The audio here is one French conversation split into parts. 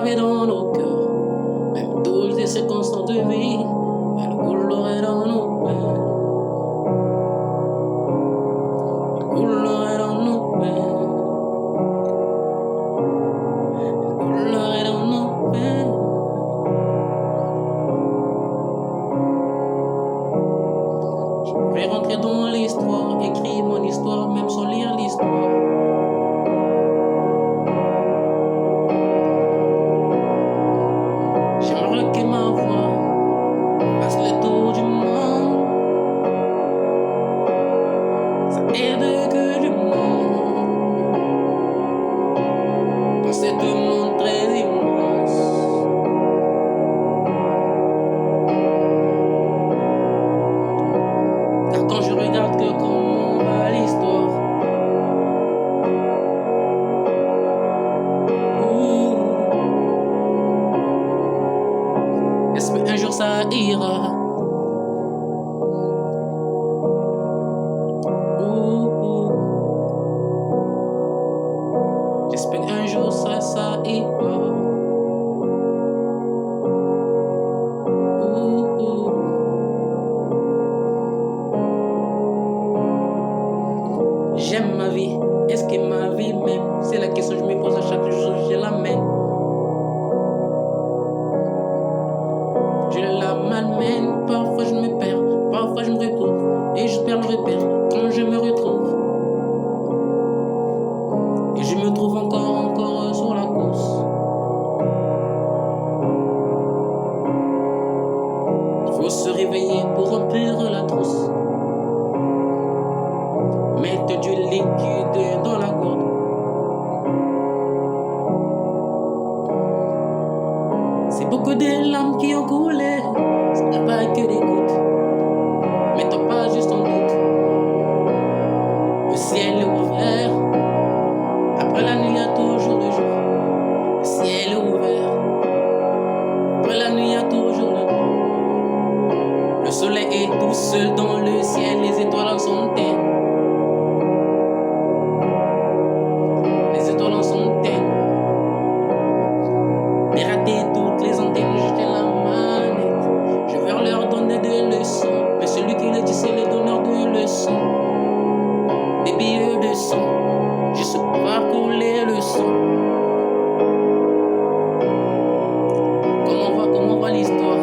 gravés dans nos cœurs. Même toutes les circonstances de vie, elles couleraient dans nos peines. Elles couleraient dans nos peines. Elles couleraient dans nos peines. Je vais rentrer dans l'histoire, écrire mon histoire, même sans lire l'histoire. J'aimerais que ma voix fasse le tour du monde. Ça aide que du monde dans ce monde très immense. Car quand je regarde que comment va l'histoire, est-ce qu'un jour ça ira? J'espère qu'un jour ça ira. J'aime ma vie. Est-ce que ma vie même? C'est la question que je me pose à chaque jour. Je la mène. Je la malmène. Parfois je me perds. Parfois je me retrouve. Et je perds le repère quand je me retrouve. Et je me trouve encore sur la course. Il faut se réveiller pour remplir la trousse. Mettre du liquide dans la gourde. C'est beaucoup de larmes qui ont coulé. Ce n'est pas que des gouttes. Mettons pas juste en doute. Le ciel est ouvert. Après la nuit, il y a toujours le jour. Le ciel est ouvert. Après la nuit, il y a toujours le jour. Le soleil est tout seul dans le ciel. Les étoiles en sont telles. Les étoiles en sont telles. Pirater toutes les antennes, jeter la manette. Je vais leur donner des leçons. Mais celui qui le dit, c'est le donneur de leçons. Des billets de sang. Je sais pas couler le sang. Comment va l'histoire?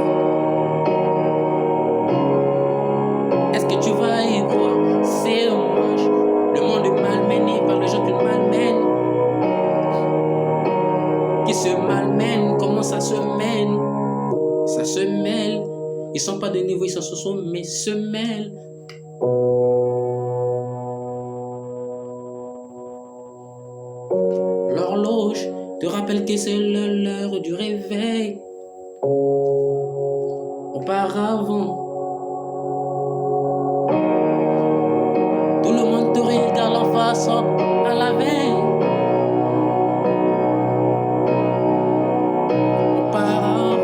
Est-ce que tu vas y croire? C'est dommage. Le monde est malmené par les gens qui le malmènent. Qui se malmènent. Comment ça se mène? Ça se mêle. Ils sont pas de niveau, ils sont sous son, mais se mêlent. L'horloge te rappelle que c'est l'heure du réveil. Auparavant, tout le monde te regarde en face à la veille. Auparavant,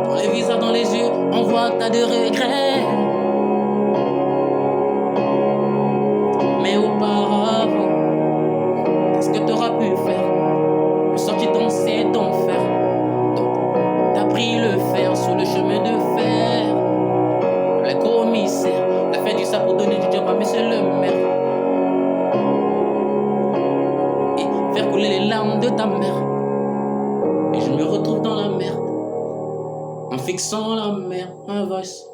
dans les visages, dans les yeux, on voit que t'as de regrets. Mais auparavant, qu'est-ce que t'auras pu faire pour sortir dans cet enfer? Donc, t'as pris le fer sur le chemin de fer. Le commissaire t'a fait du ça pour donner du job à monsieur le maire. Et faire couler les larmes de ta mère. Et je me retrouve dans la merde. En fixant la mer, un voice.